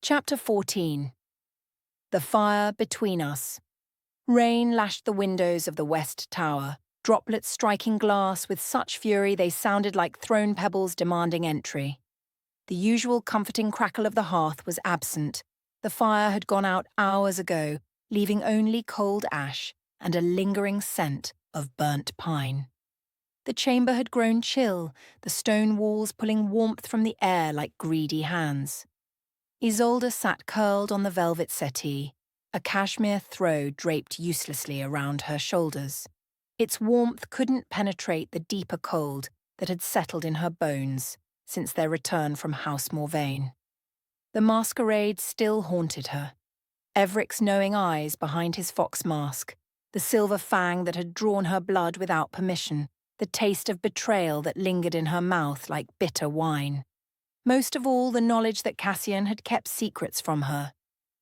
Chapter 14. The Fire Between Us. Rain lashed the windows of the West Tower, droplets striking glass with such fury they sounded like thrown pebbles demanding entry. The usual comforting crackle of the hearth was absent. The fire had gone out hours ago, leaving only cold ash and a lingering scent of burnt pine. The chamber had grown chill, the stone walls pulling warmth from the air like greedy hands. Isolde sat curled on the velvet settee, a cashmere throw draped uselessly around her shoulders. Its warmth couldn't penetrate the deeper cold that had settled in her bones since their return from House Morvain. The masquerade still haunted her. Everic's knowing eyes behind his fox mask, the silver fang that had drawn her blood without permission, the taste of betrayal that lingered in her mouth like bitter wine. Most of all, the knowledge that Cassian had kept secrets from her.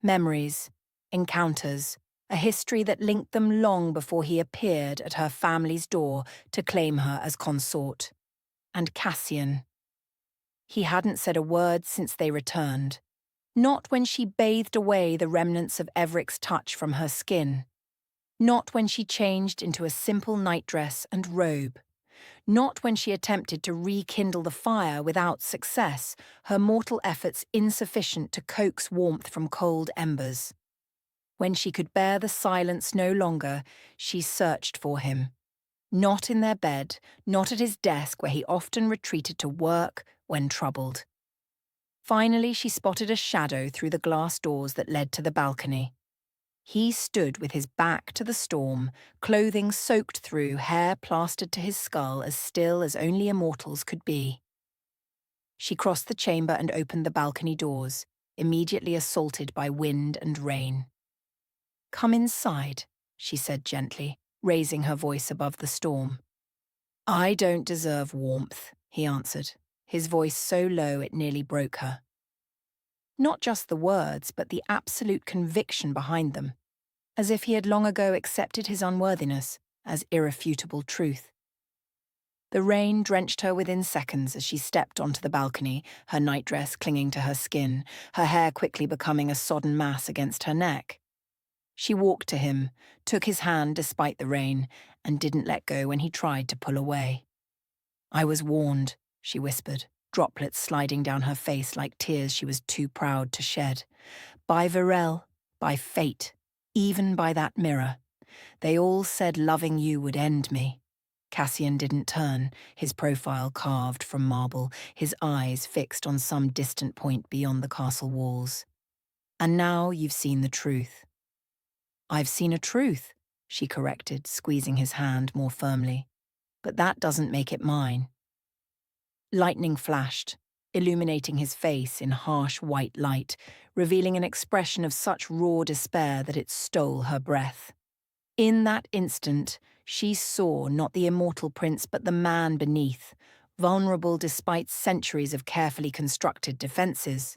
Memories, encounters, a history that linked them long before he appeared at her family's door to claim her as consort. And Cassian. He hadn't said a word since they returned. Not when she bathed away the remnants of Everic's touch from her skin. Not when she changed into a simple nightdress and robe. Not when she attempted to rekindle the fire without success, her mortal efforts insufficient to coax warmth from cold embers. When she could bear the silence no longer, she searched for him. Not in their bed, not at his desk where he often retreated to work when troubled. Finally, she spotted a shadow through the glass doors that led to the balcony. He stood with his back to the storm, clothing soaked through, hair plastered to his skull as still as only immortals could be. She crossed the chamber and opened the balcony doors, immediately assaulted by wind and rain. "Come inside," she said gently, raising her voice above the storm. "I don't deserve warmth," he answered, his voice so low it nearly broke her. Not just the words, but the absolute conviction behind them, as if he had long ago accepted his unworthiness as irrefutable truth. The rain drenched her within seconds as she stepped onto the balcony, her nightdress clinging to her skin, her hair quickly becoming a sodden mass against her neck. She walked to him, took his hand despite the rain, and didn't let go when he tried to pull away. "I was warned," she whispered, droplets sliding down her face like tears she was too proud to shed. "By Virel, by fate, even by that mirror. They all said loving you would end me." Cassian didn't turn, his profile carved from marble, his eyes fixed on some distant point beyond the castle walls. "And now you've seen the truth." "I've seen a truth," she corrected, squeezing his hand more firmly. "But that doesn't make it mine." Lightning flashed, illuminating his face in harsh white light, revealing an expression of such raw despair that it stole her breath. In that instant, she saw not the immortal prince but the man beneath, vulnerable despite centuries of carefully constructed defenses.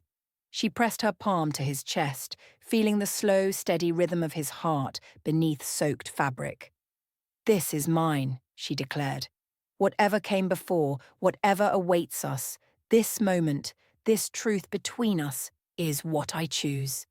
She pressed her palm to his chest, feeling the slow, steady rhythm of his heart beneath soaked fabric. "This is mine," she declared. "Whatever came before, whatever awaits us, this moment, this truth between us, is what I choose."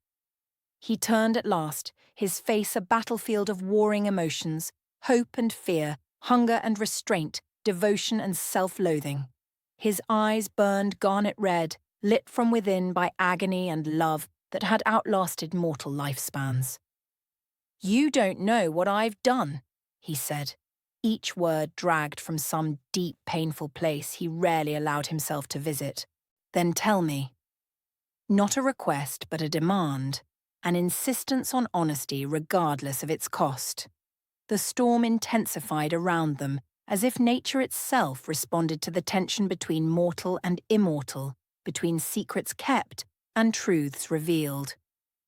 He turned at last, his face a battlefield of warring emotions, hope and fear, hunger and restraint, devotion and self-loathing. His eyes burned garnet red, lit from within by agony and love that had outlasted mortal lifespans. "You don't know what I've done," he said, each word dragged from some deep, painful place he rarely allowed himself to visit. "Then tell me." Not a request, but a demand, an insistence on honesty regardless of its cost. The storm intensified around them, as if nature itself responded to the tension between mortal and immortal, between secrets kept and truths revealed.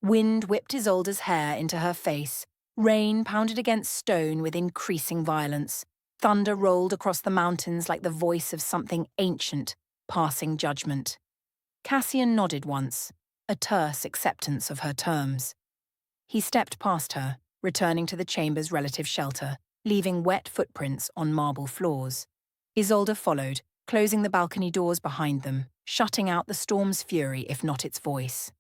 Wind whipped Isolde's hair into her face, rain pounded against stone with increasing violence, thunder rolled across the mountains like the voice of something ancient, passing judgment. Cassian nodded once, a terse acceptance of her terms. He stepped past her, returning to the chamber's relative shelter, leaving wet footprints on marble floors. Isolde followed, closing the balcony doors behind them, shutting out the storm's fury if not its voice.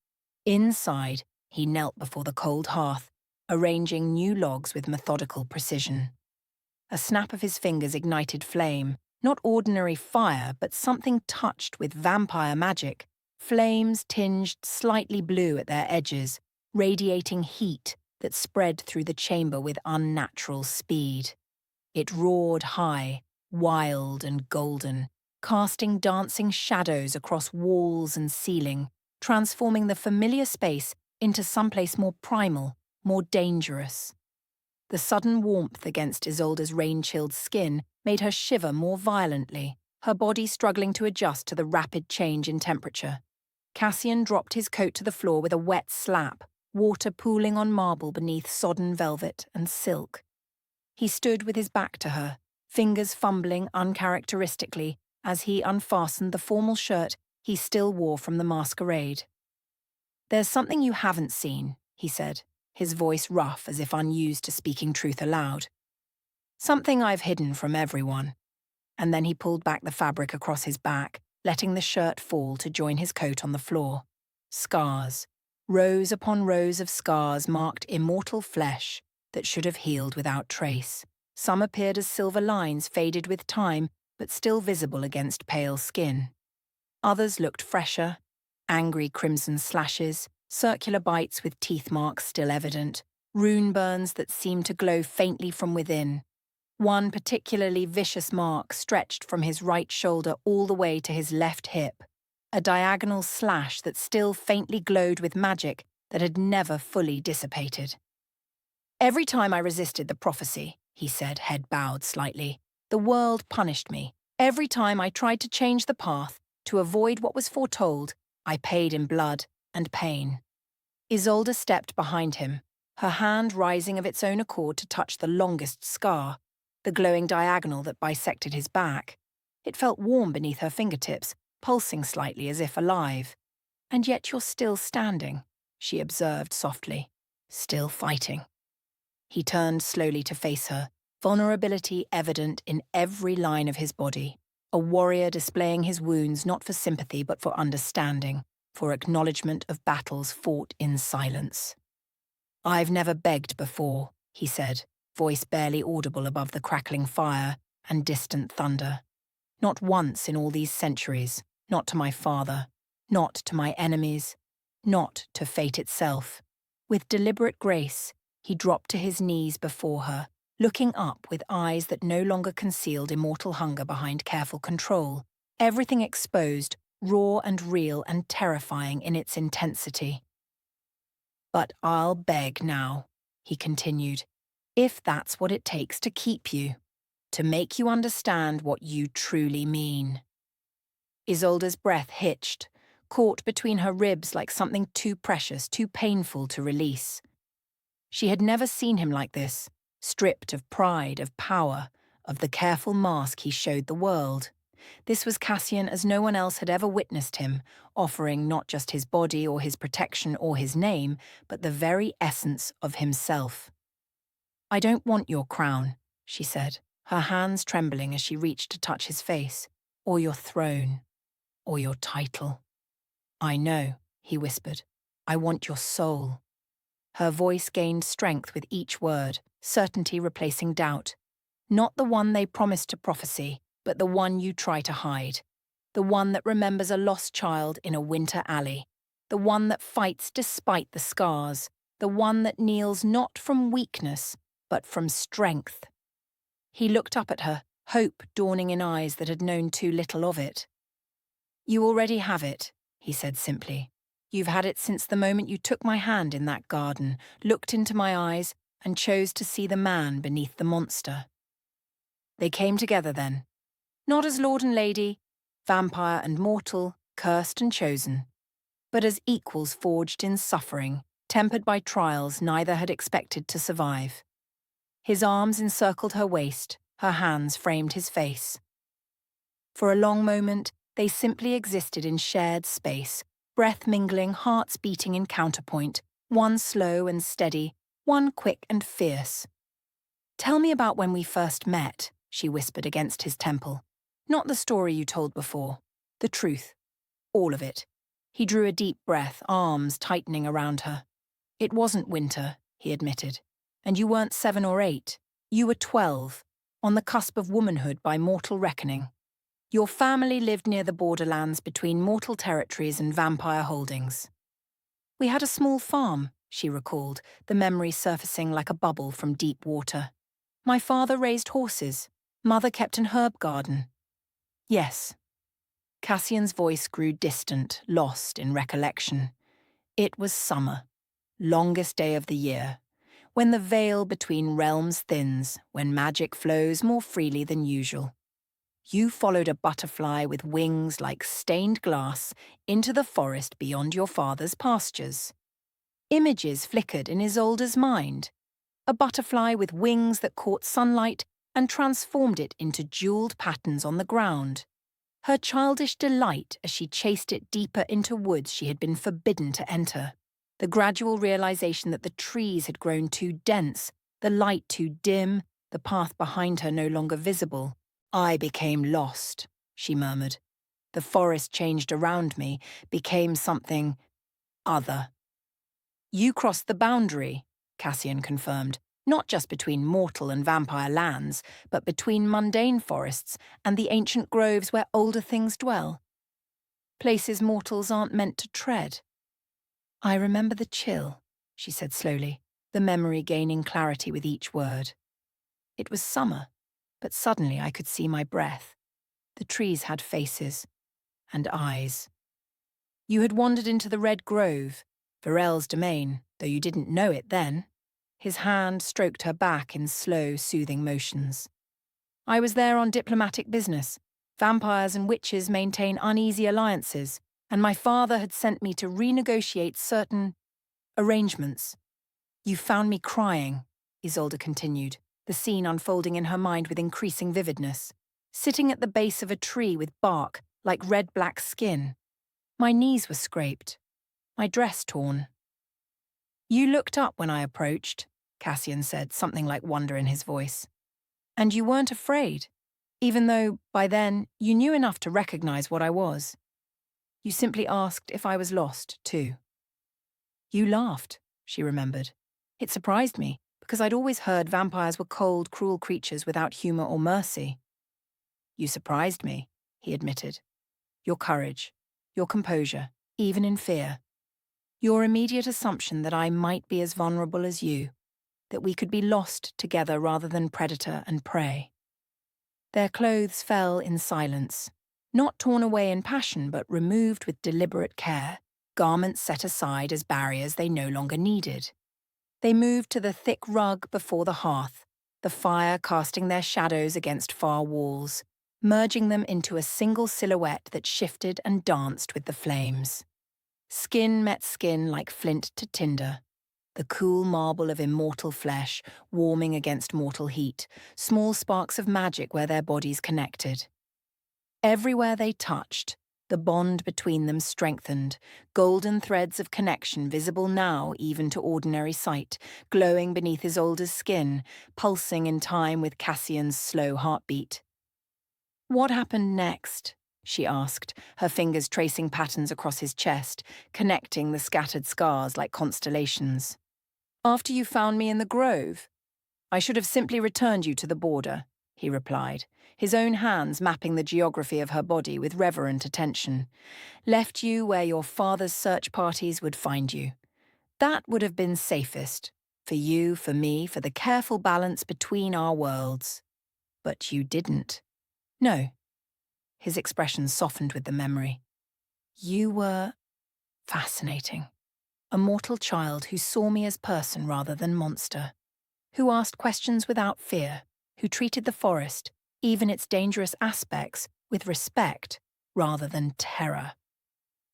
Inside, he knelt before the cold hearth, arranging new logs with methodical precision. A snap of his fingers ignited flame, not ordinary fire, but something touched with vampire magic, flames tinged slightly blue at their edges, radiating heat that spread through the chamber with unnatural speed. It roared high, wild and golden, casting dancing shadows across walls and ceiling, transforming the familiar space into someplace more primal, more dangerous. The sudden warmth against Isolde's rain-chilled skin made her shiver more violently, her body struggling to adjust to the rapid change in temperature. Cassian dropped his coat to the floor with a wet slap, water pooling on marble beneath sodden velvet and silk. He stood with his back to her, fingers fumbling uncharacteristically as he unfastened the formal shirt he still wore from the masquerade. "There's something you haven't seen," he said, his voice rough as if unused to speaking truth aloud. "Something I've hidden from everyone." And then he pulled back the fabric across his back, letting the shirt fall to join his coat on the floor. Scars. Rows upon rows of scars marked immortal flesh that should have healed without trace. Some appeared as silver lines faded with time, but still visible against pale skin. Others looked fresher, angry crimson slashes, circular bites with teeth marks still evident, rune burns that seemed to glow faintly from within. One particularly vicious mark stretched from his right shoulder all the way to his left hip, a diagonal slash that still faintly glowed with magic that had never fully dissipated. "Every time I resisted the prophecy," he said, head bowed slightly, "the world punished me. Every time I tried to change the path, to avoid what was foretold, I paid in blood and pain." Isolde stepped behind him, her hand rising of its own accord to touch the longest scar, the glowing diagonal that bisected his back. It felt warm beneath her fingertips, pulsing slightly as if alive. "And yet you're still standing," she observed softly, "still fighting." He turned slowly to face her, vulnerability evident in every line of his body, a warrior displaying his wounds not for sympathy but for understanding, for acknowledgement of battles fought in silence. "I've never begged before," he said, voice barely audible above the crackling fire and distant thunder. "Not once in all these centuries, not to my father, not to my enemies, not to fate itself." With deliberate grace, he dropped to his knees before her, looking up with eyes that no longer concealed immortal hunger behind careful control, everything exposed, raw and real and terrifying in its intensity. "But I'll beg now," he continued, "if that's what it takes to keep you, to make you understand what you truly mean." Isolde's breath hitched, caught between her ribs like something too precious, too painful to release. She had never seen him like this, stripped of pride, of power, of the careful mask he showed the world. This was Cassian as no one else had ever witnessed him, offering not just his body or his protection or his name, but the very essence of himself. "I don't want your crown," she said, her hands trembling as she reached to touch his face, "or your throne, or your title." "I know," he whispered. "I want your soul." Her voice gained strength with each word, certainty replacing doubt. "Not the one they promised to prophecy, but the one you try to hide. The one that remembers a lost child in a winter alley. The one that fights despite the scars. The one that kneels not from weakness, but from strength." He looked up at her, hope dawning in eyes that had known too little of it. "You already have it," he said simply. "You've had it since the moment you took my hand in that garden, looked into my eyes, and chose to see the man beneath the monster." They came together then, not as lord and lady, vampire and mortal, cursed and chosen, but as equals forged in suffering, tempered by trials neither had expected to survive. His arms encircled her waist, her hands framed his face. For a long moment, they simply existed in shared space, breath mingling, hearts beating in counterpoint, one slow and steady, one quick and fierce. "Tell me about when we first met," she whispered against his temple. "Not the story you told before. The truth. All of it. He drew a deep breath, arms tightening around her. It wasn't winter, he admitted. And you weren't 7 or 8. You were 12, on the cusp of womanhood by mortal reckoning. Your family lived near the borderlands between mortal territories and vampire holdings. We had a small farm, she recalled, the memory surfacing like a bubble from deep water. My father raised horses. Mother kept an herb garden. Yes. Cassian's voice grew distant, lost in recollection. It was summer, longest day of the year, when the veil between realms thins, when magic flows more freely than usual. You followed a butterfly with wings like stained glass into the forest beyond your father's pastures. Images flickered in Isolde's mind. A butterfly with wings that caught sunlight and transformed it into jeweled patterns on the ground. Her childish delight as she chased it deeper into woods she had been forbidden to enter. The gradual realization that the trees had grown too dense, the light too dim, the path behind her no longer visible. I became lost, she murmured. The forest changed around me, became something other. You crossed the boundary, Cassian confirmed, not just between mortal and vampire lands, but between mundane forests and the ancient groves where older things dwell. Places mortals aren't meant to tread. I remember the chill, she said slowly, the memory gaining clarity with each word. It was summer, but suddenly I could see my breath. The trees had faces and eyes. You had wandered into the Red Grove, Varel's domain, though you didn't know it then. His hand stroked her back in slow, soothing motions. I was there on diplomatic business. Vampires and witches maintain uneasy alliances, and my father had sent me to renegotiate certain arrangements. You found me crying, Isolde continued, the scene unfolding in her mind with increasing vividness. Sitting at the base of a tree with bark like red-black skin. My knees were scraped, my dress torn. You looked up when I approached, Cassian said, something like wonder in his voice. And you weren't afraid, even though, by then, you knew enough to recognize what I was. You simply asked if I was lost, too. You laughed, she remembered. It surprised me, because I'd always heard vampires were cold, cruel creatures without humor or mercy. You surprised me, he admitted. Your courage, your composure, even in fear. Your immediate assumption that I might be as vulnerable as you, that we could be lost together rather than predator and prey. Their clothes fell in silence, not torn away in passion but removed with deliberate care, garments set aside as barriers they no longer needed. They moved to the thick rug before the hearth, the fire casting their shadows against far walls, merging them into a single silhouette that shifted and danced with the flames. Skin met skin like flint to tinder, the cool marble of immortal flesh warming against mortal heat, small sparks of magic where their bodies connected. Everywhere they touched, the bond between them strengthened, golden threads of connection visible now even to ordinary sight, glowing beneath Isolde's skin, pulsing in time with Cassian's slow heartbeat. What happened next? She asked, her fingers tracing patterns across his chest, connecting the scattered scars like constellations. After you found me in the grove? I should have simply returned you to the border, he replied, his own hands mapping the geography of her body with reverent attention. Left you where your father's search parties would find you. That would have been safest, for you, for me, for the careful balance between our worlds. But you didn't. No. His expression softened with the memory. You were fascinating. A mortal child who saw me as person rather than monster, who asked questions without fear, who treated the forest, even its dangerous aspects, with respect rather than terror.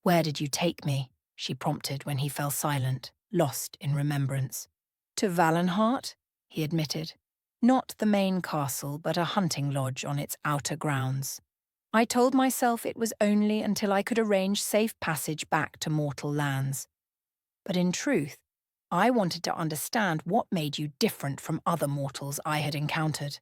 Where did you take me? She prompted when he fell silent, lost in remembrance. To Valenhart, he admitted. Not the main castle, but a hunting lodge on its outer grounds. I told myself it was only until I could arrange safe passage back to mortal lands. But in truth, I wanted to understand what made you different from other mortals I had encountered.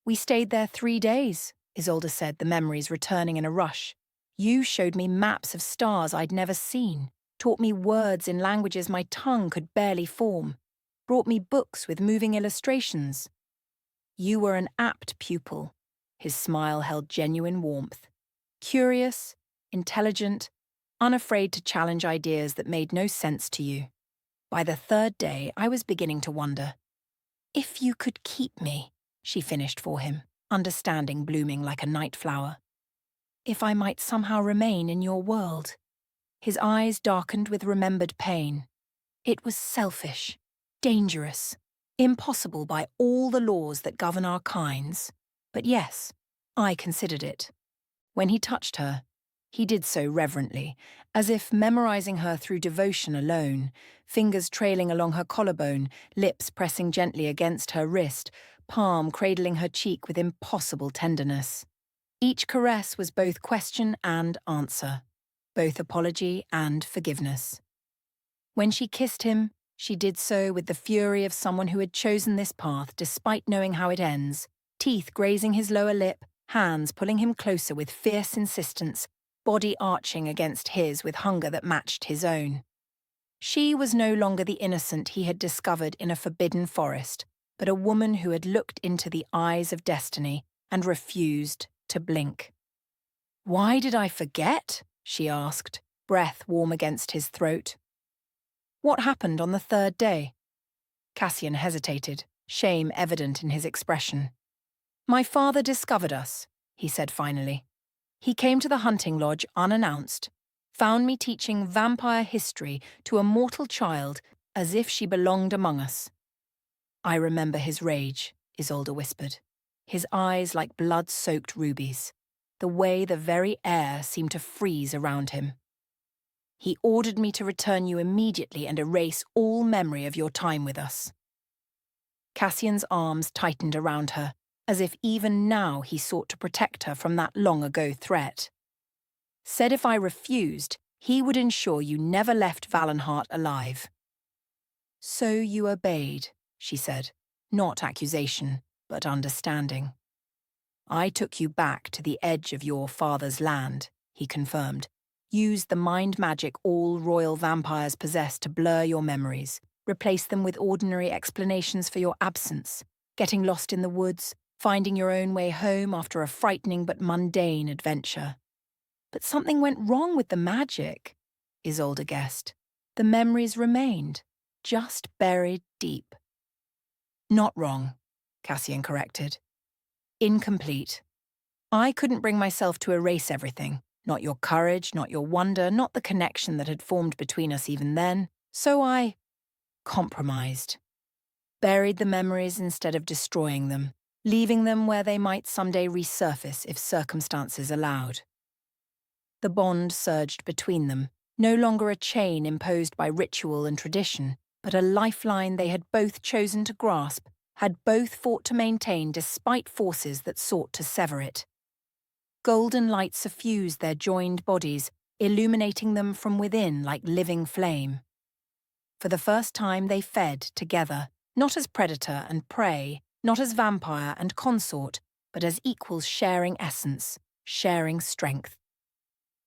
We stayed there 3 days, Isolde said, the memories returning in a rush. You showed me maps of stars I'd never seen, taught me words in languages my tongue could barely form, brought me books with moving illustrations. You were an apt pupil. His smile held genuine warmth. Curious, intelligent, unafraid to challenge ideas that made no sense to you. By the third day, I was beginning to wonder. If you could keep me, she finished for him, understanding blooming like a night flower. If I might somehow remain in your world. His eyes darkened with remembered pain. It was selfish, dangerous, impossible by all the laws that govern our kinds. But yes, I considered it. When he touched her, he did so reverently, as if memorizing her through devotion alone, fingers trailing along her collarbone, lips pressing gently against her wrist, palm cradling her cheek with impossible tenderness. Each caress was both question and answer, both apology and forgiveness. When she kissed him, she did so with the fury of someone who had chosen this path despite knowing how it ends, teeth grazing his lower lip, hands pulling him closer with fierce insistence, body arching against his with hunger that matched his own. She was no longer the innocent he had discovered in a forbidden forest, but a woman who had looked into the eyes of destiny and refused to blink. "Why did I forget?" she asked, breath warm against his throat. "What happened on the third day?" Cassian hesitated, shame evident in his expression. "My father discovered us," he said finally. "He came to the hunting lodge unannounced, found me teaching vampire history to a mortal child as if she belonged among us." "I remember his rage," Isolde whispered, his eyes like blood-soaked rubies, the way the very air seemed to freeze around him. "He ordered me to return you immediately and erase all memory of your time with us." Cassian's arms tightened around her, as if even now he sought to protect her from that long-ago threat. "Said if I refused, he would ensure you never left Valenhart alive." "So you obeyed," she said, not accusation, but understanding. "I took you back to the edge of your father's land," he confirmed. "Used the mind magic all royal vampires possess to blur your memories, replace them with ordinary explanations for your absence, getting lost in the woods, finding your own way home after a frightening but mundane adventure. But something went wrong with the magic," Isolde guessed. "The memories remained, just buried deep." "Not wrong," Cassian corrected. "Incomplete. I couldn't bring myself to erase everything, not your courage, not your wonder, not the connection that had formed between us even then, so I compromised. Buried the memories instead of destroying them, leaving them where they might someday resurface if circumstances allowed." The bond surged between them, no longer a chain imposed by ritual and tradition, but a lifeline they had both chosen to grasp, had both fought to maintain despite forces that sought to sever it. Golden light suffused their joined bodies, illuminating them from within like living flame. For the first time they fed together, not as predator and prey, not as vampire and consort, but as equals sharing essence, sharing strength.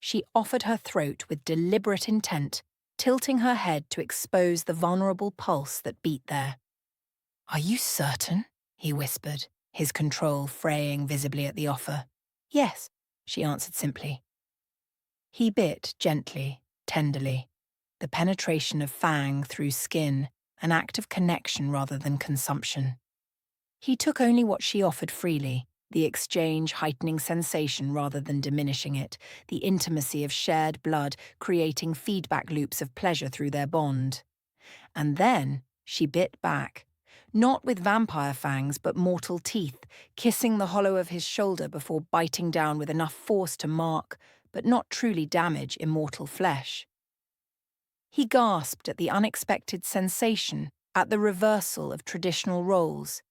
She offered her throat with deliberate intent, tilting her head to expose the vulnerable pulse that beat there. "Are you certain?" he whispered, his control fraying visibly at the offer. "Yes," she answered simply. He bit gently, tenderly, the penetration of fang through skin, an act of connection rather than consumption. He took only what she offered freely, the exchange heightening sensation rather than diminishing it, the intimacy of shared blood creating feedback loops of pleasure through their bond. And then she bit back, not with vampire fangs but mortal teeth, kissing the hollow of his shoulder before biting down with enough force to mark, but not truly damage, immortal flesh. He gasped at the unexpected sensation, at the reversal of traditional roles,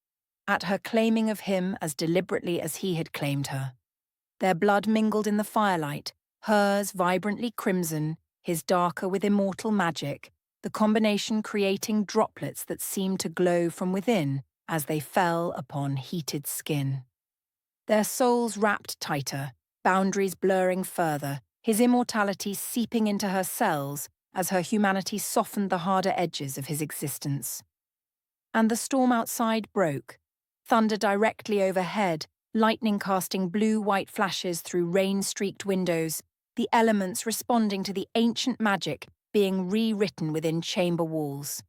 at her claiming of him as deliberately as he had claimed her. Their blood mingled in the firelight, hers vibrantly crimson, his darker with immortal magic, the combination creating droplets that seemed to glow from within as they fell upon heated skin. Their souls wrapped tighter, boundaries blurring further, his immortality seeping into her cells as her humanity softened the harder edges of his existence. And the storm outside broke, thunder directly overhead, lightning casting blue-white flashes through rain-streaked windows, the elements responding to the ancient magic being rewritten within chamber walls.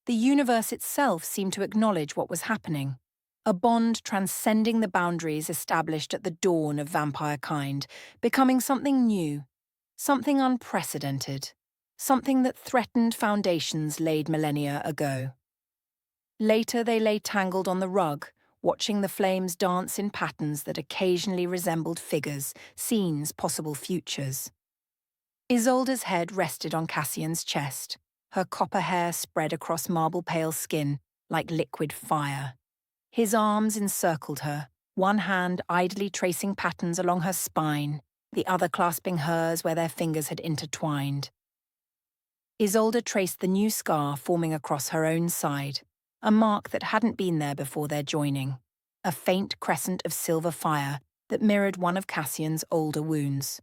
The universe itself seemed to acknowledge what was happening, a bond transcending the boundaries established at the dawn of vampire kind, becoming something new, something unprecedented, something that threatened foundations laid millennia ago. Later they lay tangled on the rug, watching the flames dance in patterns that occasionally resembled figures, scenes, possible futures. Isolde's head rested on Cassian's chest, her copper hair spread across marble-pale skin like liquid fire. His arms encircled her, one hand idly tracing patterns along her spine, the other clasping hers where their fingers had intertwined. Isolde traced the new scar forming across her own side, a mark that hadn't been there before their joining, a faint crescent of silver fire that mirrored one of Cassian's older wounds.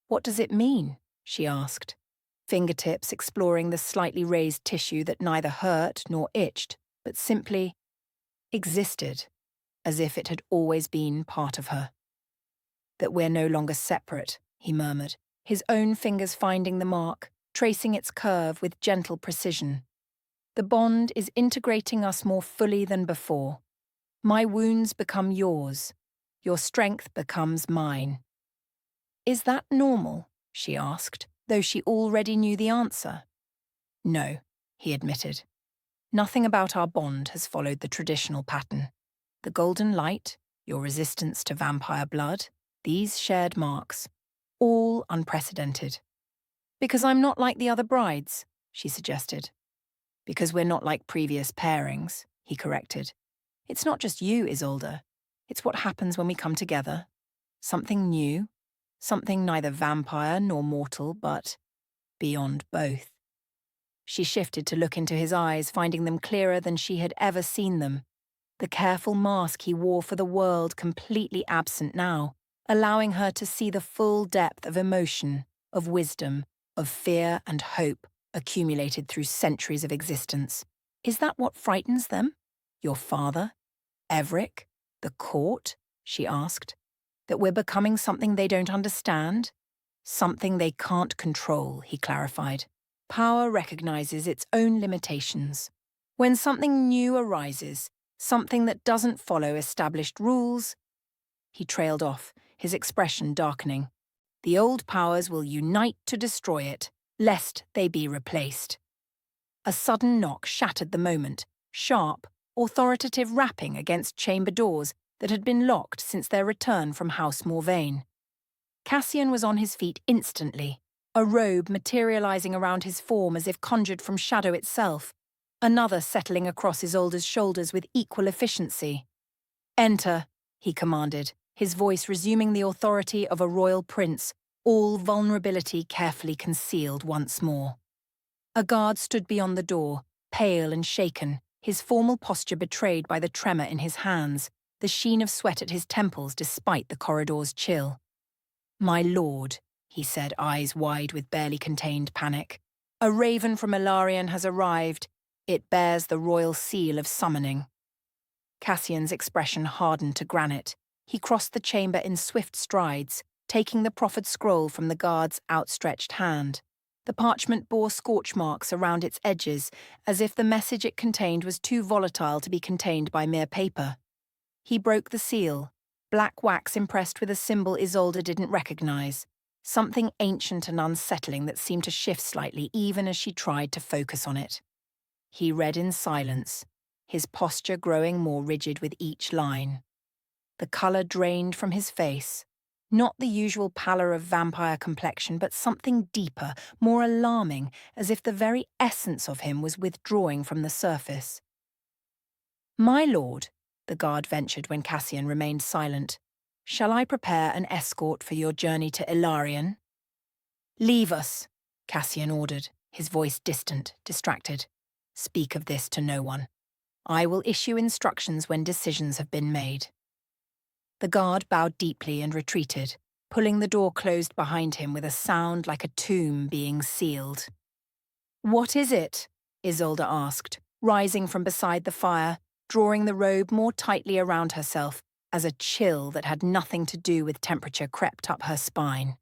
"What does it mean?" she asked, fingertips exploring the slightly raised tissue that neither hurt nor itched, but simply existed, as if it had always been part of her. "That we're no longer separate," he murmured, his own fingers finding the mark, tracing its curve with gentle precision. "The bond is integrating us more fully than before. My wounds become yours. Your strength becomes mine." "Is that normal?" she asked, though she already knew the answer. "No," he admitted. "Nothing about our bond has followed the traditional pattern. The golden light, your resistance to vampire blood, these shared marks, all unprecedented." "Because I'm not like the other brides," she suggested. "Because we're not like previous pairings," he corrected. "It's not just you, Isolde. It's what happens when we come together. Something new, something neither vampire nor mortal, but beyond both." She shifted to look into his eyes, finding them clearer than she had ever seen them. The careful mask he wore for the world completely absent now, allowing her to see the full depth of emotion, of wisdom, of fear and hope accumulated through centuries of existence. "Is that what frightens them? Your father? Everic? The court?" she asked. "That we're becoming something they don't understand? Something they can't control," he clarified. "Power recognizes its own limitations. When something new arises, something that doesn't follow established rules..." He trailed off, his expression darkening. "The old powers will unite to destroy it, lest they be replaced." A sudden knock shattered the moment, sharp, authoritative rapping against chamber doors that had been locked since their return from House Morvain. Cassian was on his feet instantly, a robe materializing around his form as if conjured from shadow itself, another settling across Isolde's shoulders with equal efficiency. "Enter," he commanded, his voice resuming the authority of a royal prince, all vulnerability carefully concealed once more. A guard stood beyond the door, pale and shaken, his formal posture betrayed by the tremor in his hands, the sheen of sweat at his temples despite the corridor's chill. "My lord," he said, eyes wide with barely contained panic. "A raven from Ilarion has arrived. It bears the royal seal of summoning." Cassian's expression hardened to granite. He crossed the chamber in swift strides, taking the proffered scroll from the guard's outstretched hand. The parchment bore scorch marks around its edges, as if the message it contained was too volatile to be contained by mere paper. He broke the seal, black wax impressed with a symbol Isolde didn't recognize, something ancient and unsettling that seemed to shift slightly even as she tried to focus on it. He read in silence, his posture growing more rigid with each line. The color drained from his face, not the usual pallor of vampire complexion, but something deeper, more alarming, as if the very essence of him was withdrawing from the surface. "My lord," the guard ventured when Cassian remained silent, "shall I prepare an escort for your journey to Ilarion?" "Leave us," Cassian ordered, his voice distant, distracted. "Speak of this to no one. I will issue instructions when decisions have been made." The guard bowed deeply and retreated, pulling the door closed behind him with a sound like a tomb being sealed. "What is it?" Isolde asked, rising from beside the fire, drawing the robe more tightly around herself as a chill that had nothing to do with temperature crept up her spine.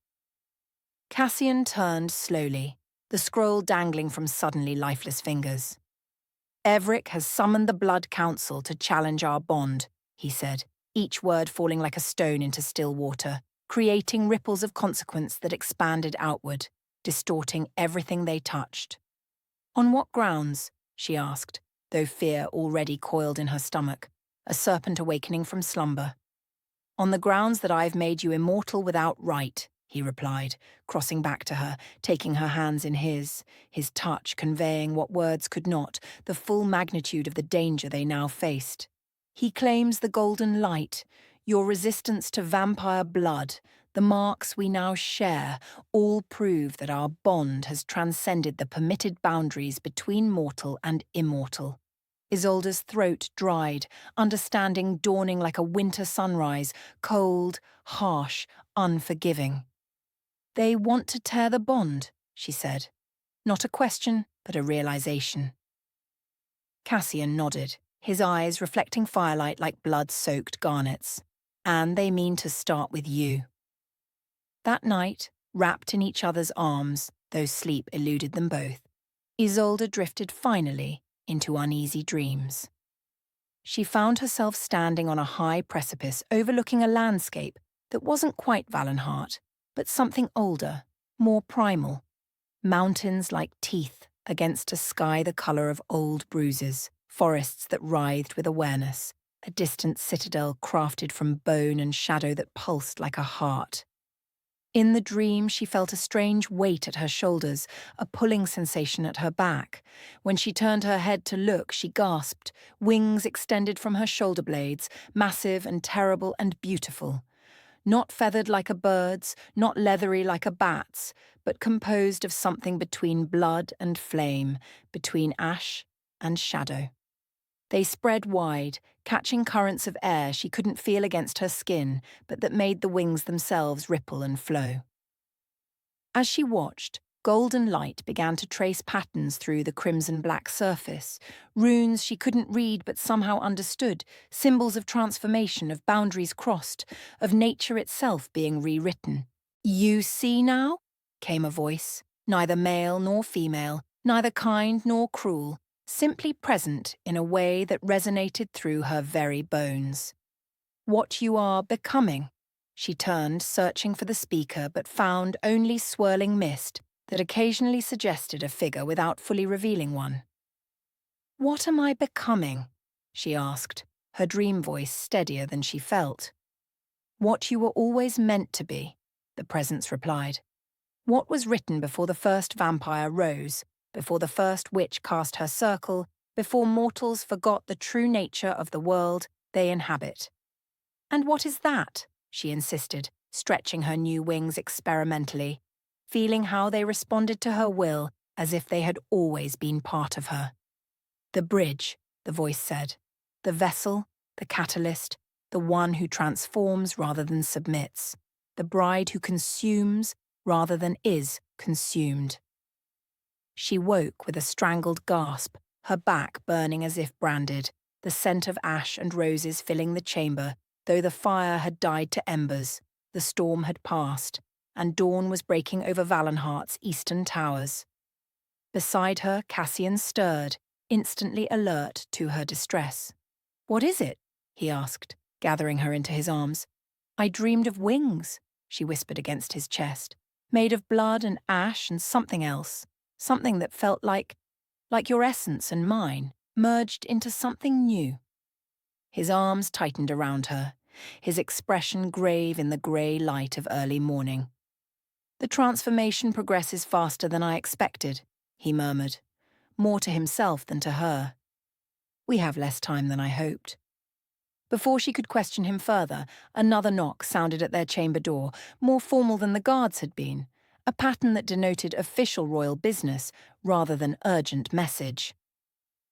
Cassian turned slowly, the scroll dangling from suddenly lifeless fingers. "Everic has summoned the Blood Council to challenge our bond," he said, each word falling like a stone into still water, creating ripples of consequence that expanded outward, distorting everything they touched. "On what grounds?" she asked, though fear already coiled in her stomach, a serpent awakening from slumber. "On the grounds that I've made you immortal without right," he replied, crossing back to her, taking her hands in his touch conveying what words could not, the full magnitude of the danger they now faced. "He claims the golden light, your resistance to vampire blood, the marks we now share, all prove that our bond has transcended the permitted boundaries between mortal and immortal." Isolde's throat dried, understanding dawning like a winter sunrise, cold, harsh, unforgiving. "They want to tear the bond," she said. Not a question, but a realization. Cassian nodded, his eyes reflecting firelight like blood-soaked garnets. "And they mean to start with you." That night, wrapped in each other's arms, though sleep eluded them both, Isolde drifted finally into uneasy dreams. She found herself standing on a high precipice overlooking a landscape that wasn't quite Valenhart, but something older, more primal. Mountains like teeth against a sky the colour of old bruises, forests that writhed with awareness, a distant citadel crafted from bone and shadow that pulsed like a heart. In the dream, she felt a strange weight at her shoulders, a pulling sensation at her back. When she turned her head to look, she gasped, wings extended from her shoulder blades, massive and terrible and beautiful. Not feathered like a bird's, not leathery like a bat's, but composed of something between blood and flame, between ash and shadow. They spread wide, catching currents of air she couldn't feel against her skin, but that made the wings themselves ripple and flow. As she watched, golden light began to trace patterns through the crimson-black surface, runes she couldn't read but somehow understood, symbols of transformation, of boundaries crossed, of nature itself being rewritten. "You see now?" came a voice, neither male nor female, neither kind nor cruel, simply present in a way that resonated through her very bones. "What you are becoming." She turned, searching for the speaker, but found only swirling mist that occasionally suggested a figure without fully revealing one. "What am I becoming?" she asked, her dream voice steadier than she felt. "What you were always meant to be," the presence replied. "What was written before the first vampire rose, before the first witch cast her circle, before mortals forgot the true nature of the world they inhabit." "And what is that?" she insisted, stretching her new wings experimentally, feeling how they responded to her will as if they had always been part of her. "The bridge," the voice said. "The vessel, the catalyst, the one who transforms rather than submits. The bride who consumes rather than is consumed." She woke with a strangled gasp, her back burning as if branded, the scent of ash and roses filling the chamber, though the fire had died to embers, the storm had passed, and dawn was breaking over Valenhart's eastern towers. Beside her, Cassian stirred, instantly alert to her distress. "What is it?" he asked, gathering her into his arms. "I dreamed of wings," she whispered against his chest, "made of blood and ash and something else. Something that felt like your essence and mine, merged into something new." His arms tightened around her, his expression grave in the grey light of early morning. "The transformation progresses faster than I expected," he murmured, more to himself than to her. "We have less time than I hoped." Before she could question him further, another knock sounded at their chamber door, more formal than the guards had been, a pattern that denoted official royal business rather than urgent message.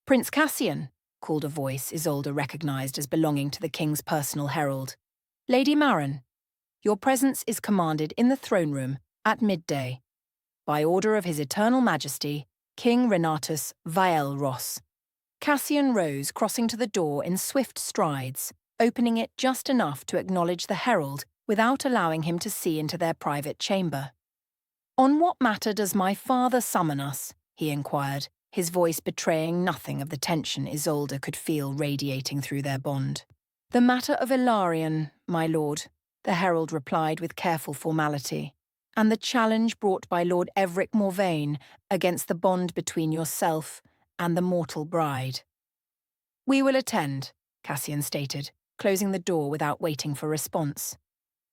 "Prince Cassian," called a voice Isolde recognised as belonging to the king's personal herald. "Lady Marin." Your presence is commanded in the throne room at midday, by order of His Eternal Majesty, King Renatus Vaelros. Cassian rose, crossing to the door in swift strides, opening it just enough to acknowledge the herald without allowing him to see into their private chamber. "On what matter does my father summon us?" he inquired, his voice betraying nothing of the tension Isolde could feel radiating through their bond. "The matter of Ilarion, my lord," the herald replied with careful formality, "and the challenge brought by Lord Everic Morvain against the bond between yourself and the mortal bride." "We will attend," Cassian stated, closing the door without waiting for response.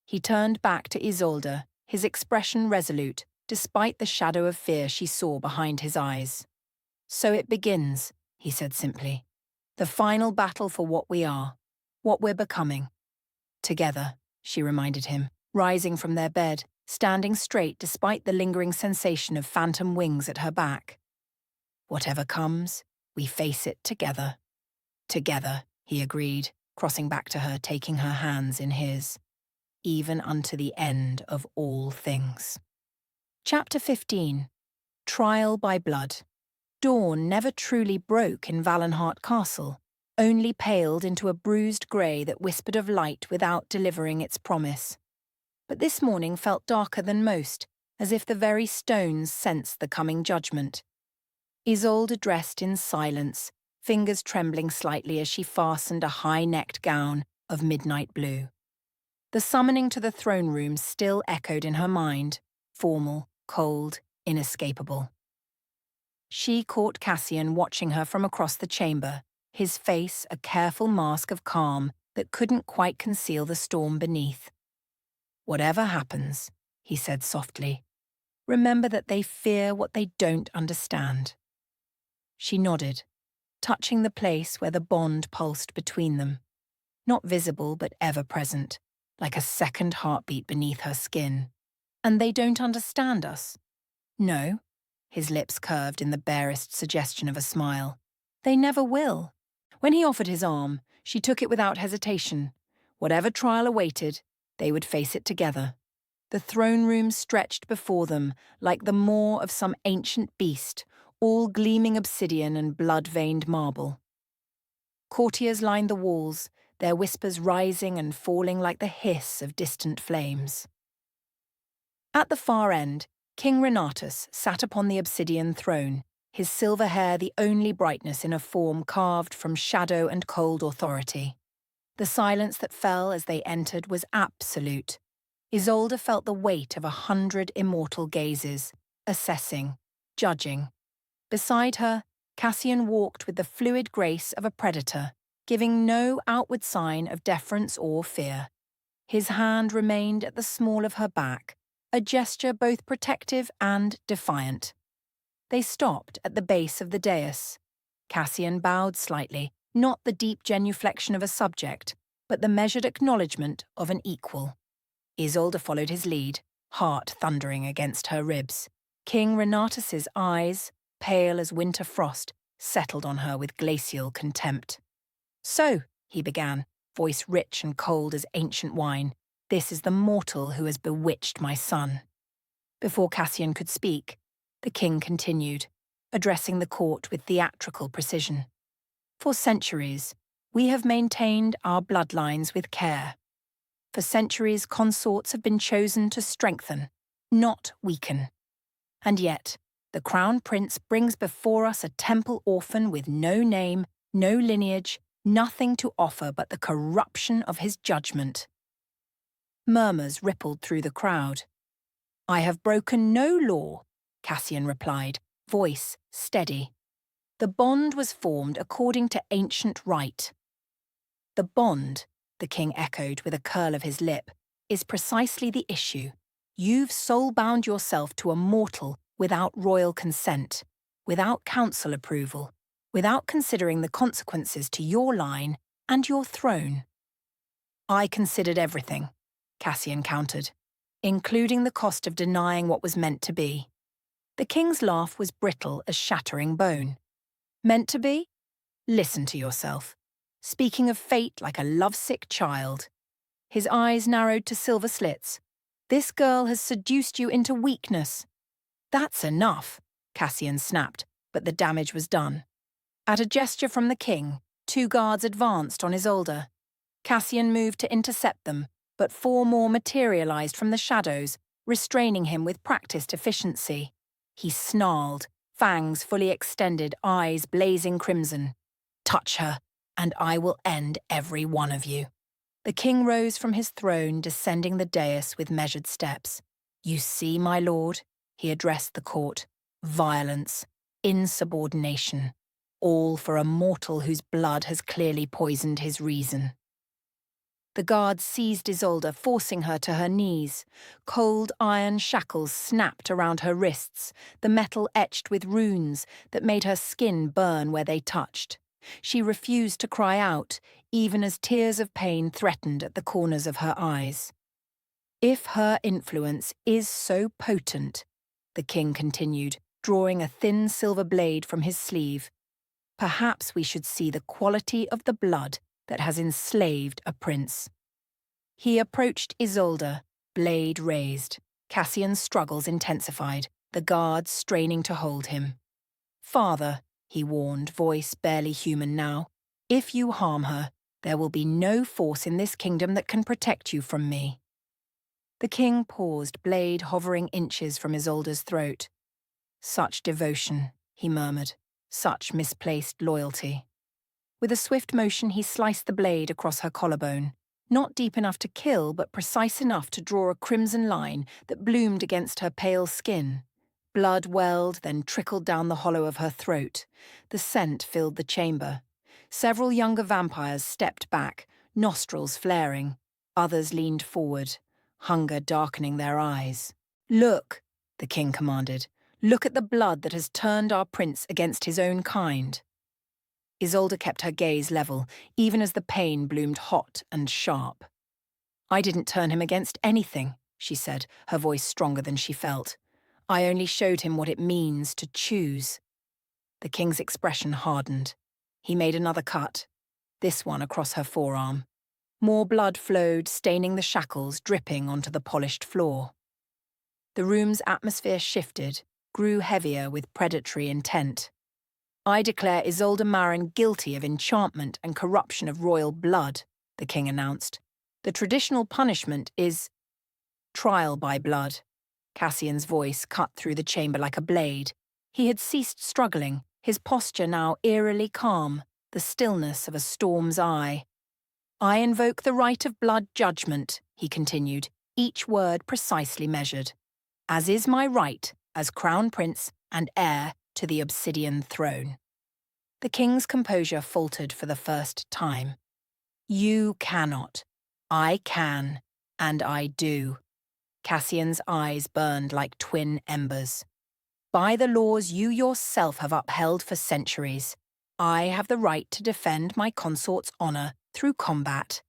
He turned back to Isolde, his expression resolute, despite the shadow of fear she saw behind his eyes. "So it begins," he said simply. "The final battle for what we are, what we're becoming." "Together," she reminded him, rising from their bed, standing straight despite the lingering sensation of phantom wings at her back. "Whatever comes, we face it together." "Together," he agreed, crossing back to her, taking her hands in his. "Even unto the end of all things." Chapter 15. Trial by Blood. Dawn never truly broke in Valenhart Castle, only paled into a bruised grey that whispered of light without delivering its promise. But this morning felt darker than most, as if the very stones sensed the coming judgment. Isolde dressed in silence, fingers trembling slightly as she fastened a high-necked gown of midnight blue. The summoning to the throne room still echoed in her mind, formal, cold, inescapable. She caught Cassian watching her from across the chamber, his face a careful mask of calm that couldn't quite conceal the storm beneath. "Whatever happens," he said softly, "remember that they fear what they don't understand." She nodded, touching the place where the bond pulsed between them, not visible but ever present, like a second heartbeat beneath her skin. "And they don't understand us?" "No." His lips curved in the barest suggestion of a smile. "They never will." When he offered his arm, she took it without hesitation. Whatever trial awaited, they would face it together. The throne room stretched before them like the maw of some ancient beast, all gleaming obsidian and blood-veined marble. Courtiers lined the walls, their whispers rising and falling like the hiss of distant flames. At the far end, King Renatus sat upon the obsidian throne, his silver hair the only brightness in a form carved from shadow and cold authority. The silence that fell as they entered was absolute. Isolde felt the weight of 100 immortal gazes, assessing, judging. Beside her, Cassian walked with the fluid grace of a predator, giving no outward sign of deference or fear. His hand remained at the small of her back, a gesture both protective and defiant. They stopped at the base of the dais. Cassian bowed slightly, not the deep genuflection of a subject, but the measured acknowledgement of an equal. Isolde followed his lead, heart thundering against her ribs. King Renatus's eyes, pale as winter frost, settled on her with glacial contempt. "So," he began, voice rich and cold as ancient wine, "this is the mortal who has bewitched my son." Before Cassian could speak, the king continued, addressing the court with theatrical precision. "For centuries, we have maintained our bloodlines with care. For centuries, consorts have been chosen to strengthen, not weaken. And yet, the Crown Prince brings before us a temple orphan with no name, no lineage, nothing to offer but the corruption of his judgment." Murmurs rippled through the crowd. "I have broken no law," Cassian replied, voice steady. "The bond was formed according to ancient rite." "The bond," the king echoed with a curl of his lip, "is precisely the issue. You've soul-bound yourself to a mortal without royal consent, without council approval, without considering the consequences to your line and your throne." "I considered everything," Cassian countered, "including the cost of denying what was meant to be." The king's laugh was brittle as shattering bone. "Meant to be? Listen to yourself. Speaking of fate like a lovesick child." His eyes narrowed to silver slits. "This girl has seduced you into weakness." "That's enough," Cassian snapped, but the damage was done. At a gesture from the king, 2 guards advanced on Isolde. Cassian moved to intercept them, but 4 more materialized from the shadows, restraining him with practiced efficiency. He snarled, fangs fully extended, eyes blazing crimson. "Touch her, and I will end every one of you." The king rose from his throne, descending the dais with measured steps. "You see, my lord," he addressed the court. "Violence, insubordination, all for a mortal whose blood has clearly poisoned his reason." The guards seized Isolde, forcing her to her knees. Cold iron shackles snapped around her wrists, the metal etched with runes that made her skin burn where they touched. She refused to cry out, even as tears of pain threatened at the corners of her eyes. "If her influence is so potent," the king continued, drawing a thin silver blade from his sleeve, "perhaps we should see the quality of the blood that has enslaved a prince." He approached Isolde, blade raised. Cassian's struggles intensified, the guards straining to hold him. "Father," he warned, voice barely human now, "if you harm her, there will be no force in this kingdom that can protect you from me." The king paused, blade hovering inches from Isolde's throat. "Such devotion," he murmured, "such misplaced loyalty." With a swift motion, he sliced the blade across her collarbone, not deep enough to kill, but precise enough to draw a crimson line that bloomed against her pale skin. Blood welled, then trickled down the hollow of her throat. The scent filled the chamber. Several younger vampires stepped back, nostrils flaring. Others leaned forward, hunger darkening their eyes. "Look," the king commanded. "Look at the blood that has turned our prince against his own kind." Isolde kept her gaze level, even as the pain bloomed hot and sharp. "I didn't turn him against anything," she said, her voice stronger than she felt. "I only showed him what it means to choose." The king's expression hardened. He made another cut, this one across her forearm. More blood flowed, staining the shackles, dripping onto the polished floor. The room's atmosphere shifted, grew heavier with predatory intent. "I declare Isolde Marin guilty of enchantment and corruption of royal blood," the king announced. "The traditional punishment is trial by blood." Cassian's voice cut through the chamber like a blade. He had ceased struggling, his posture now eerily calm, the stillness of a storm's eye. "I invoke the right of blood judgment," he continued, each word precisely measured, "as is my right as crown prince and heir to the obsidian throne." The king's composure faltered for the first time. "You cannot. I can, and I do." Cassian's eyes burned like twin embers. "By the laws you yourself have upheld for centuries, I have the right to defend my consort's honor through combat."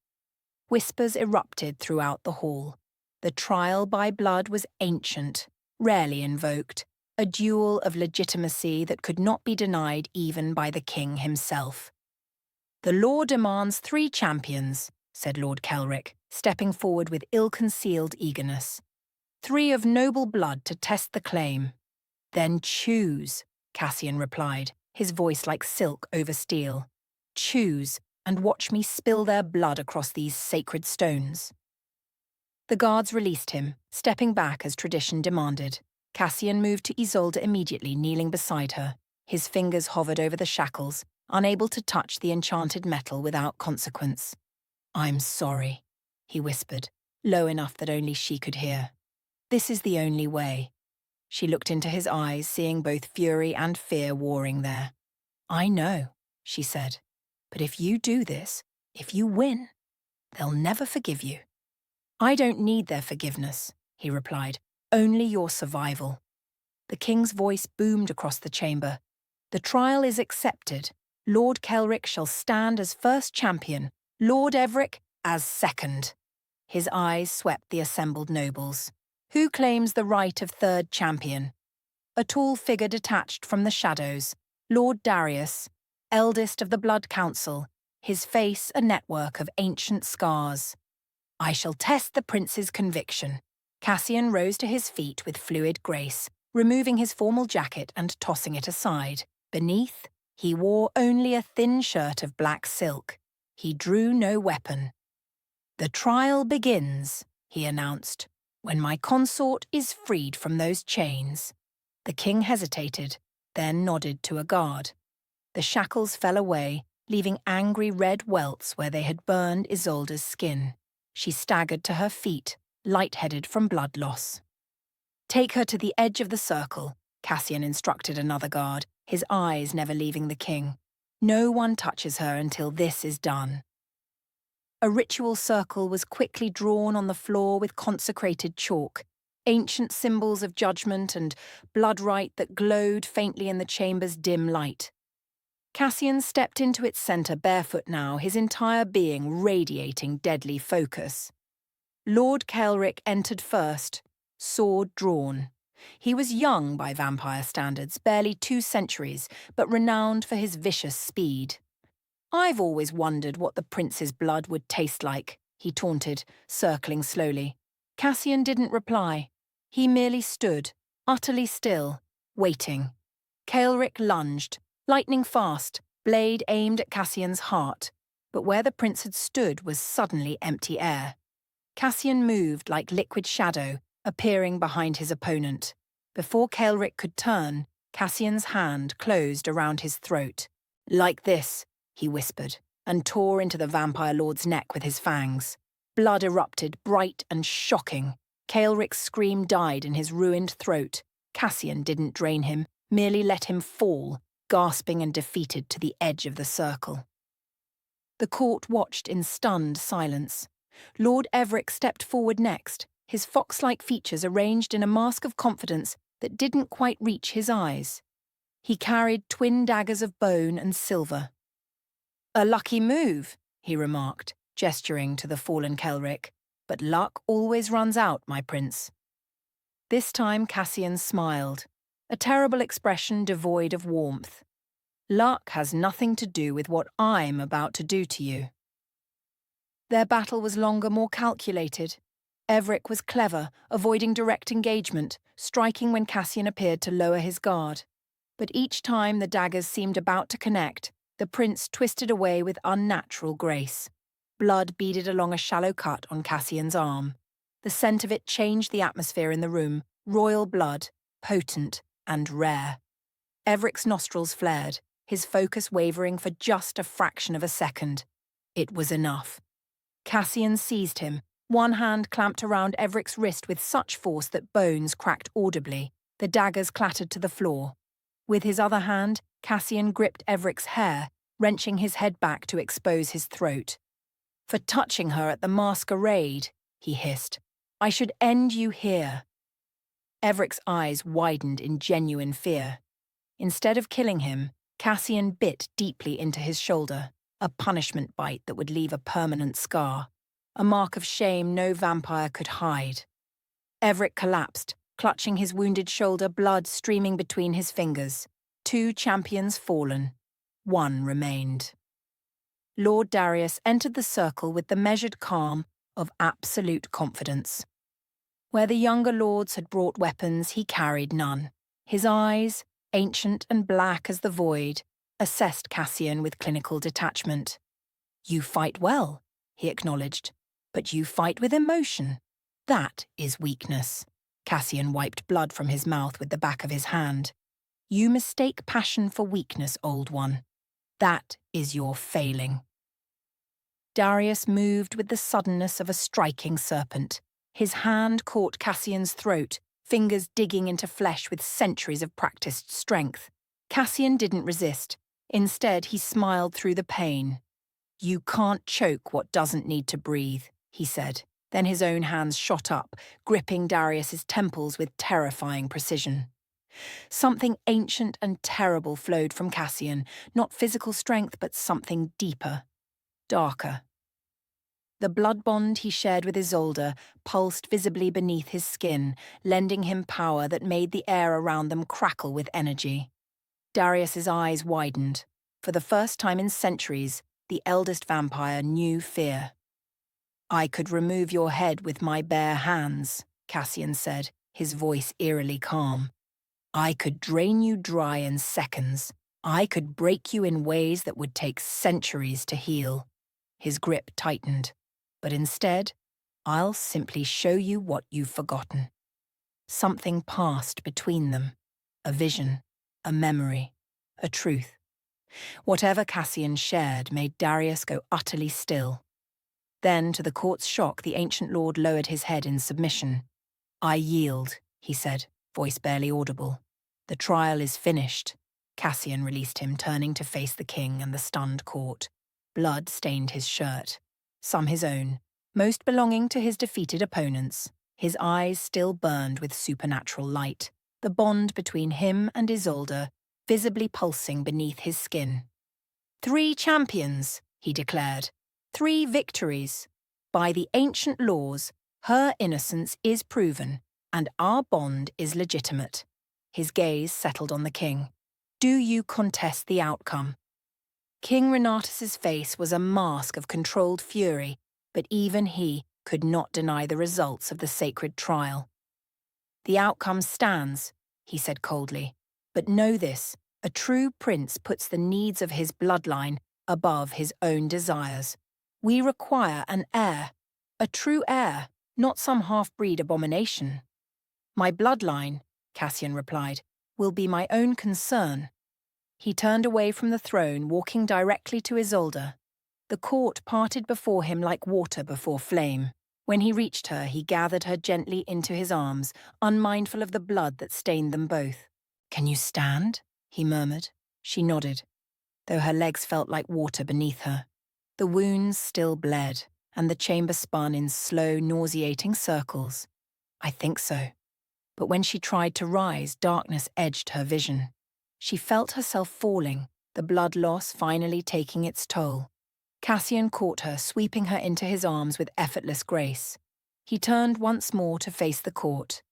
Whispers erupted throughout the hall. The trial by blood was ancient, rarely invoked, a duel of legitimacy that could not be denied even by the king himself. "The law demands 3 champions," said Lord Kelrick, stepping forward with ill-concealed eagerness. 3 of noble blood to test the claim." "Then choose," Cassian replied, his voice like silk over steel. "Choose, and watch me spill their blood across these sacred stones." The guards released him, stepping back as tradition demanded. Cassian moved to Isolde immediately, kneeling beside her. His fingers hovered over the shackles, unable to touch the enchanted metal without consequence. "I'm sorry," he whispered, low enough that only she could hear. "This is the only way." She looked into his eyes, seeing both fury and fear warring there. "I know," she said, "but if you do this, if you win, they'll never forgive you." "I don't need their forgiveness," he replied, "only your survival." The king's voice boomed across the chamber. "The trial is accepted. Lord Kelrick shall stand as first champion, Lord Everick as second." His eyes swept the assembled nobles. "Who claims the right of third champion?" A tall figure detached from the shadows, Lord Darius, eldest of the Blood Council, his face a network of ancient scars. I shall test the prince's conviction. Cassian rose to his feet with fluid grace, removing his formal jacket and tossing it aside. Beneath, he wore only a thin shirt of black silk. He drew no weapon. "The trial begins," he announced, "when my consort is freed from those chains." The king hesitated, then nodded to a guard. The shackles fell away, leaving angry red welts where they had burned Isolde's skin. She staggered to her feet, lightheaded from blood loss. "Take her to the edge of the circle," Cassian instructed another guard, his eyes never leaving the king. "No one touches her until this is done." A ritual circle was quickly drawn on the floor with consecrated chalk, ancient symbols of judgment and blood rite that glowed faintly in the chamber's dim light. Cassian stepped into its centre barefoot now, his entire being radiating deadly focus. Lord Kelric entered first, sword drawn. He was young by vampire standards, barely 2 centuries, but renowned for his vicious speed. "I've always wondered what the prince's blood would taste like," he taunted, circling slowly. Cassian didn't reply. He merely stood, utterly still, waiting. Kelric lunged, lightning fast, blade aimed at Cassian's heart, but where the prince had stood was suddenly empty air. Cassian moved like liquid shadow, appearing behind his opponent. Before Kelric could turn, Cassian's hand closed around his throat. "Like this," he whispered, and tore into the vampire lord's neck with his fangs. Blood erupted, bright and shocking. Kelric's scream died in his ruined throat. Cassian didn't drain him, merely let him fall, gasping and defeated to the edge of the circle. The court watched in stunned silence. Lord Everic stepped forward next, his fox-like features arranged in a mask of confidence that didn't quite reach his eyes. He carried twin daggers of bone and silver. "A lucky move," he remarked, gesturing to the fallen Kelric. "But luck always runs out, my prince." This time Cassian smiled, a terrible expression devoid of warmth. "Luck has nothing to do with what I'm about to do to you." Their battle was longer, more calculated. Everic was clever, avoiding direct engagement, striking when Cassian appeared to lower his guard. But each time the daggers seemed about to connect, the prince twisted away with unnatural grace. Blood beaded along a shallow cut on Cassian's arm. The scent of it changed the atmosphere in the room, royal blood, potent and rare. Everic's nostrils flared, his focus wavering for just a fraction of a second. It was enough. Cassian seized him, one hand clamped around Everic's wrist with such force that bones cracked audibly. The daggers clattered to the floor. With his other hand, Cassian gripped Everic's hair, wrenching his head back to expose his throat. "For touching her at the masquerade," he hissed. "I should end you here." Everic's eyes widened in genuine fear. Instead of killing him, Cassian bit deeply into his shoulder, a punishment bite that would leave a permanent scar, a mark of shame no vampire could hide. Everic collapsed, clutching his wounded shoulder, blood streaming between his fingers. 2 champions fallen. 1 remained. Lord Darius entered the circle with the measured calm of absolute confidence. Where the younger lords had brought weapons, he carried none. His eyes, ancient and black as the void, assessed Cassian with clinical detachment. "You fight well," he acknowledged, "but you fight with emotion. That is weakness." Cassian wiped blood from his mouth with the back of his hand. "You mistake passion for weakness, old one. That is your failing." Darius moved with the suddenness of a striking serpent. His hand caught Cassian's throat, fingers digging into flesh with centuries of practiced strength. Cassian didn't resist. Instead, he smiled through the pain. "You can't choke what doesn't need to breathe," he said. Then his own hands shot up, gripping Darius's temples with terrifying precision. Something ancient and terrible flowed from Cassian, not physical strength, but something deeper, darker. The blood bond he shared with Isolde pulsed visibly beneath his skin, lending him power that made the air around them crackle with energy. Darius's eyes widened. For the first time in centuries, the eldest vampire knew fear. I could remove your head with my bare hands, Cassian said, his voice eerily calm. I could drain you dry in seconds. I could break you in ways that would take centuries to heal. His grip tightened. But instead, I'll simply show you what you've forgotten. Something passed between them. A vision, a memory, a truth. Whatever Cassian shared made Darius go utterly still. Then, to the court's shock, the ancient lord lowered his head in submission. I yield, he said, voice barely audible. The trial is finished. Cassian released him, turning to face the king and the stunned court. Blood stained his shirt, some his own, most belonging to his defeated opponents. His eyes still burned with supernatural light, the bond between him and Isolde visibly pulsing beneath his skin. 3 champions, he declared. 3 victories. By the ancient laws, her innocence is proven, and our bond is legitimate. His gaze settled on the king. Do you contest the outcome? King Renatus's face was a mask of controlled fury, but even he could not deny the results of the sacred trial. The outcome stands, he said coldly. But know this, a true prince puts the needs of his bloodline above his own desires. We require an heir, a true heir, not some half-breed abomination. My bloodline, Cassian replied, will be my own concern. He turned away from the throne, walking directly to Isolde. The court parted before him like water before flame. When he reached her, he gathered her gently into his arms, unmindful of the blood that stained them both. Can you stand? He murmured. She nodded, though her legs felt like water beneath her. The wounds still bled, and the chamber spun in slow, nauseating circles. I think so. But when she tried to rise, darkness edged her vision. She felt herself falling, the blood loss finally taking its toll. Cassian caught her, sweeping her into his arms with effortless grace. He turned once more to face the court.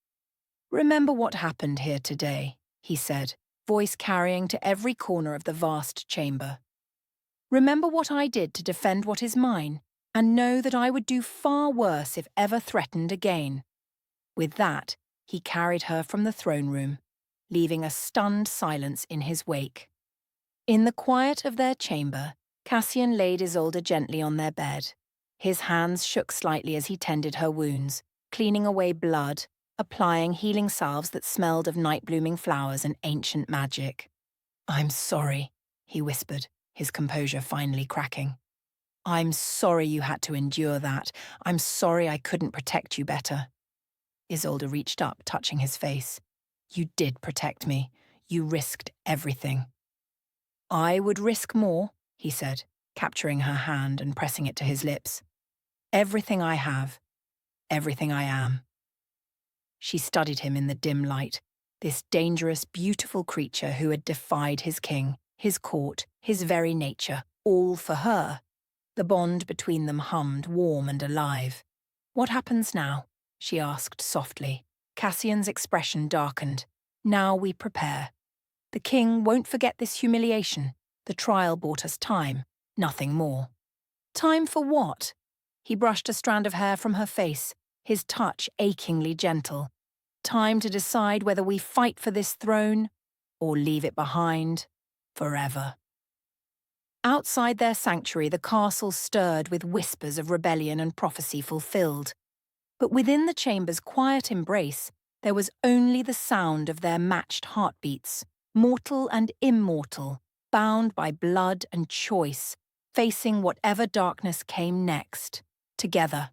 Remember what happened here today, he said, voice carrying to every corner of the vast chamber. Remember what I did to defend what is mine, and know that I would do far worse if ever threatened again. With that, he carried her from the throne room, leaving a stunned silence in his wake. In the quiet of their chamber, Cassian laid Isolde gently on their bed. His hands shook slightly as he tended her wounds, cleaning away blood, applying healing salves that smelled of night-blooming flowers and ancient magic. I'm sorry, he whispered, his composure finally cracking. I'm sorry you had to endure that. I'm sorry I couldn't protect you better. Isolde reached up, touching his face. You did protect me. You risked everything. I would risk more, he said, capturing her hand and pressing it to his lips. Everything I have, everything I am. She studied him in the dim light, this dangerous, beautiful creature who had defied his king, his court, his very nature, all for her. The bond between them hummed, warm and alive. What happens now? She asked softly. Cassian's expression darkened. Now we prepare. The king won't forget this humiliation. The trial bought us time, nothing more. Time for what? He brushed a strand of hair from her face, his touch achingly gentle. Time to decide whether we fight for this throne or leave it behind forever. Outside their sanctuary, the castle stirred with whispers of rebellion and prophecy fulfilled. But within the chamber's quiet embrace, there was only the sound of their matched heartbeats, mortal and immortal, bound by blood and choice, facing whatever darkness came next, together.